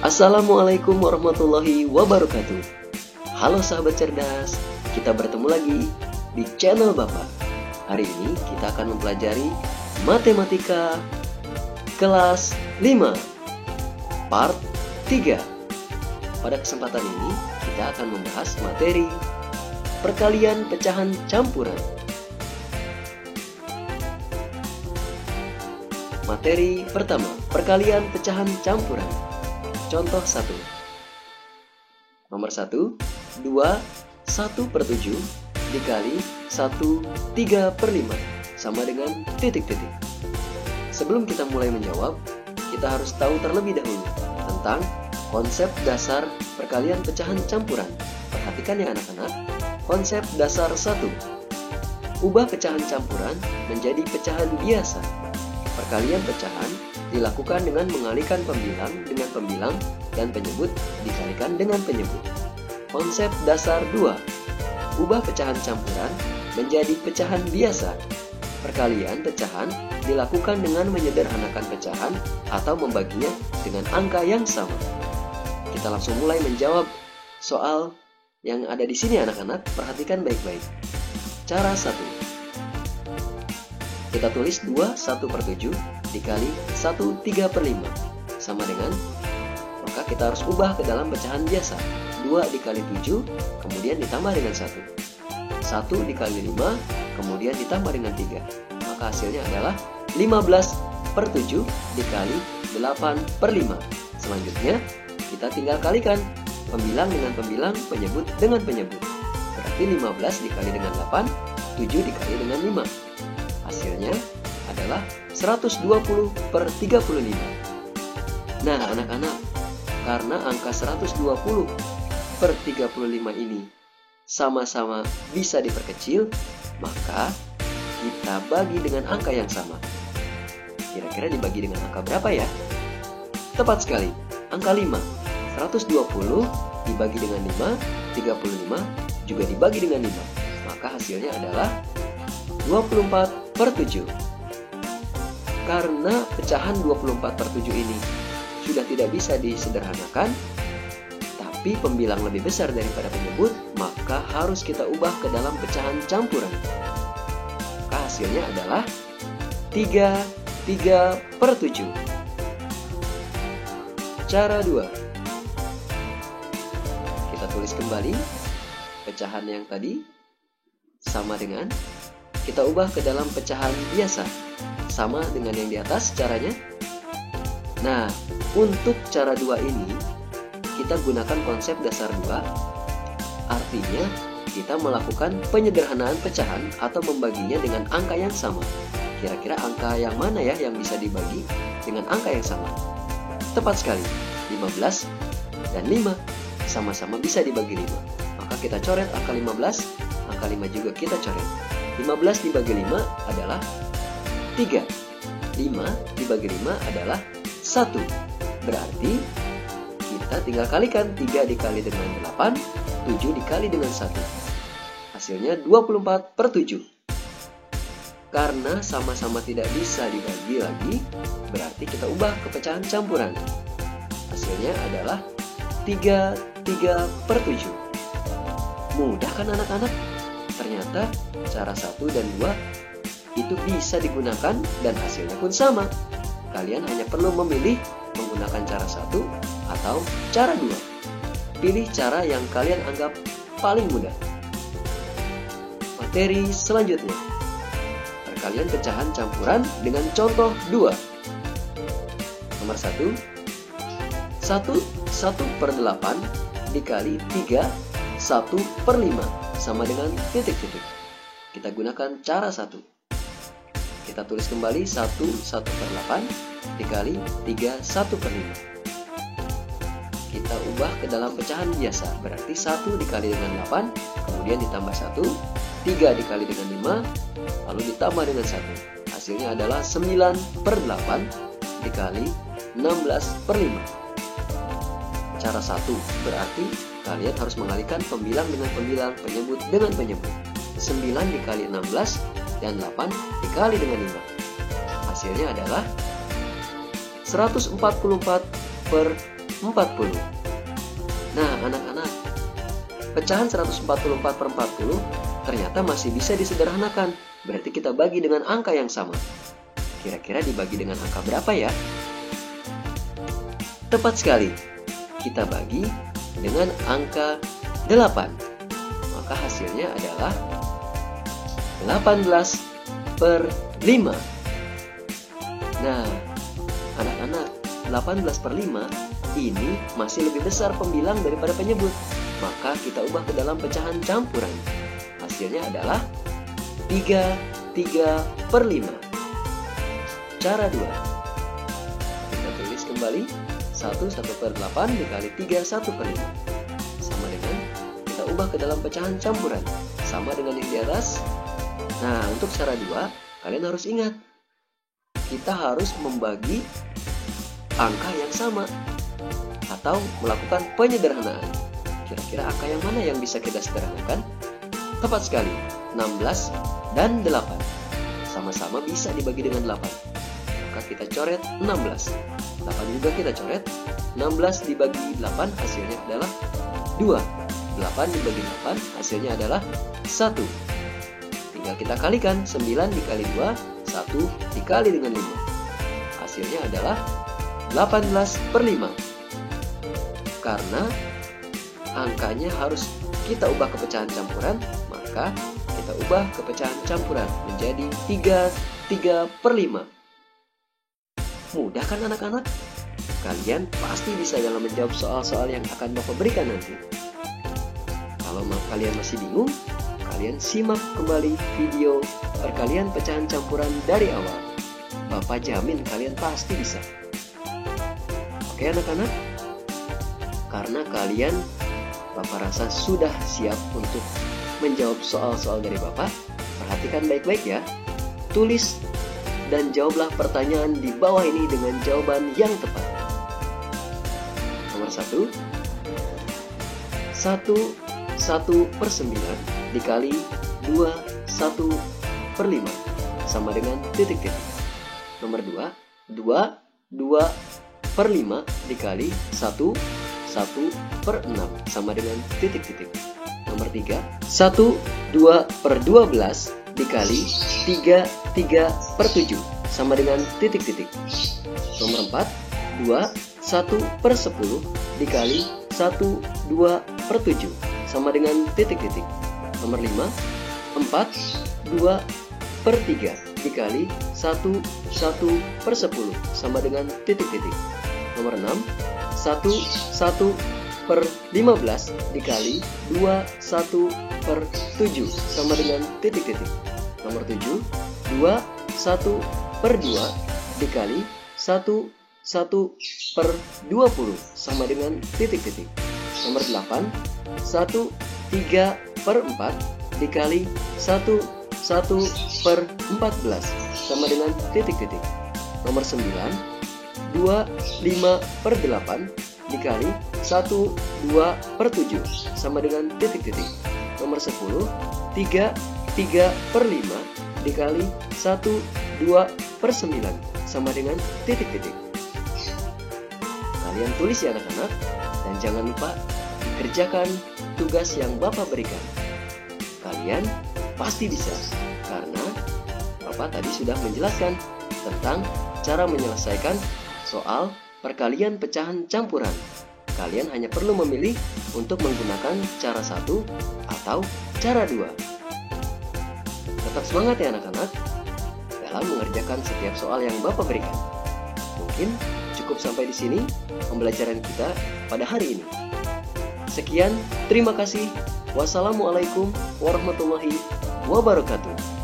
Assalamualaikum warahmatullahi wabarakatuh. Halo sahabat cerdas, kita bertemu lagi di channel Bapak. Hari ini kita akan mempelajari Matematika kelas 5 part 3. Pada kesempatan ini kita akan membahas materi perkalian pecahan campuran. Materi pertama, perkalian pecahan campuran. Contoh 1. Nomor 1, 2, 1/7 dikali 1, 3/5 sama dengan titik-titik. Sebelum kita mulai menjawab, kita harus tahu terlebih dahulu tentang konsep dasar perkalian pecahan campuran. Perhatikan ya anak-anak, konsep dasar 1. Ubah pecahan campuran menjadi pecahan biasa. Perkalian pecahan dilakukan dengan mengalihkan pembilang dengan pembilang dan penyebut dikalikan dengan penyebut. Konsep dasar 2. Ubah pecahan campuran menjadi pecahan biasa. Perkalian pecahan dilakukan dengan menyederhanakan pecahan atau membaginya dengan angka yang sama. Kita langsung mulai menjawab soal yang ada di sini anak-anak. Perhatikan baik-baik. Cara 1. Kita tulis 2 1/7 dikali 1 3/5 sama dengan, maka kita harus ubah ke dalam pecahan biasa. 2 dikali 7 kemudian ditambah dengan 1. 1 dikali 5 kemudian ditambah dengan 3. Maka hasilnya adalah 15/7 dikali 8/5. Selanjutnya kita tinggal kalikan pembilang dengan pembilang, penyebut dengan penyebut. Berarti 15 dikali dengan 8, 7 dikali dengan 5. Hasilnya adalah 120/35. Nah anak-anak, karena angka 120/35 ini sama-sama bisa diperkecil, maka kita bagi dengan angka yang sama. Kira-kira dibagi dengan angka berapa ya? Tepat sekali, angka 5. 120 dibagi dengan 5, 35 juga dibagi dengan 5. Maka hasilnya adalah 24/7. Karena pecahan 24/7 ini sudah tidak bisa disederhanakan, tapi pembilang lebih besar daripada penyebut, maka harus kita ubah ke dalam pecahan campuran. Maka hasilnya adalah 3/7. Cara 2. Kita tulis kembali pecahan yang tadi sama dengan, kita ubah ke dalam pecahan biasa sama dengan yang di atas caranya. Nah, untuk cara 2 ini kita gunakan konsep dasar 2. Artinya kita melakukan penyederhanaan pecahan atau membaginya dengan angka yang sama. Kira-kira angka yang mana ya yang bisa dibagi dengan angka yang sama? Tepat sekali, 15 dan 5 sama-sama bisa dibagi 5. Maka kita coret angka 15, angka 5 juga kita coret. 15 dibagi 5 adalah 3. 5 dibagi 5 adalah 1. Berarti kita tinggal kalikan 3 dikali dengan 8, 7 dikali dengan 1. Hasilnya 24/7. Karena sama-sama tidak bisa dibagi lagi, berarti kita ubah ke pecahan campuran. Hasilnya adalah 3/7. Mudah kan anak-anak? Ternyata cara 1 dan 2 itu bisa digunakan dan hasilnya pun sama. Kalian hanya perlu memilih menggunakan cara 1 atau cara 2. Pilih cara yang kalian anggap paling mudah. Materi selanjutnya, perkalian pecahan campuran dengan contoh 2. Nomor 1, 1/8 dikali 3 1/5 sama dengan titik-titik. Kita gunakan cara 1. Kita tulis kembali 1/8 dikali 3 1/5. Kita ubah ke dalam pecahan biasa. Berarti 1 dikali dengan 8, kemudian ditambah 1, 3 dikali dengan 5, lalu ditambah dengan 1. Hasilnya adalah 9/8 dikali 16/5. Cara 1 berarti kalian harus mengalihkan pembilang dengan pembilang, penyebut dengan penyebut. 9 dikali 16 dan 8 dikali dengan 5. Hasilnya adalah 144/8. Nah, anak-anak, pecahan 144 per 40 ternyata masih bisa disederhanakan. Berarti kita bagi dengan angka yang sama. Kira-kira dibagi dengan angka berapa ya? Tepat sekali. Kita bagi dengan angka 8. Maka hasilnya adalah 18 per 5. Nah, anak-anak, 18 per 5 ini masih lebih besar pembilang daripada penyebut. Maka kita ubah ke dalam pecahan campuran. Hasilnya adalah 3 per 5. Cara 2. Kita tulis kembali 1 per 8 dikali 3 1 per 5. Sama dengan kita ubah ke dalam pecahan campuran. Sama dengan yang di atas. Nah, untuk cara 2, kalian harus ingat. Kita harus membagi angka yang sama atau melakukan penyederhanaan. Kira-kira angka yang mana yang bisa kita sederhanakan? Tepat sekali, 16 dan 8. Sama-sama bisa dibagi dengan 8. Maka kita coret 16. 8 juga kita coret. 16 dibagi 8 hasilnya adalah 2. 8 dibagi 8 hasilnya adalah 1. Tinggal kita kalikan, 9 dikali 2, 1 dikali dengan 5. Hasilnya adalah 18 per 5. Karena angkanya harus kita ubah ke pecahan campuran, maka kita ubah ke pecahan campuran menjadi 3 per 5. Mudah kan anak-anak? Kalian pasti bisa dalam menjawab soal-soal yang akan Bapak berikan nanti. Kalau kalian masih bingung, kalian simak kembali video perkalian pecahan campuran dari awal. Bapak jamin kalian pasti bisa. Oke anak-anak? Karena kalian, Bapak rasa sudah siap untuk menjawab soal-soal dari Bapak. Perhatikan baik-baik ya. Tulis dan jawablah pertanyaan di bawah ini dengan jawaban yang tepat. Nomor 1. 1 per 9 dikali 1 per 5 sama dengan titik-titik. Nomor 2. 2 per 5 dikali 1 per 6 sama dengan titik-titik. Nomor 3. 2 per 12 dikali 3 per 7 sama dengan titik-titik. Nomor 4. 1 per 10 dikali 2 per 7 sama dengan titik-titik. Nomor 5. 2 per 3 dikali 1 per 10 sama dengan titik-titik. Nomor 6. 1 per 15 dikali 1 per 7 sama dengan titik-titik. Nomor 7. 1 per 2 dikali 1 per 20 sama dengan titik-titik. Nomor 8. 3 per 4 dikali 1 per 14 sama dengan titik-titik. Nomor 9. 5 per 8 dikali 2 per 7 sama dengan titik-titik. Nomor 10. 3 per 5 dikali 2 per 9 sama dengan titik-titik. Kalian tulis ya anak-anak, dan jangan lupa dikerjakan tugas yang Bapak berikan. Kalian pasti bisa, karena Bapak tadi sudah menjelaskan tentang cara menyelesaikan soal perkalian pecahan campuran. Kalian hanya perlu memilih untuk menggunakan cara 1 atau cara 2. Tetap semangat ya anak-anak dalam mengerjakan setiap soal yang Bapak berikan. Mungkin cukup sampai di sini pembelajaran kita pada hari ini. Sekian, terima kasih. Wassalamualaikum warahmatullahi wabarakatuh.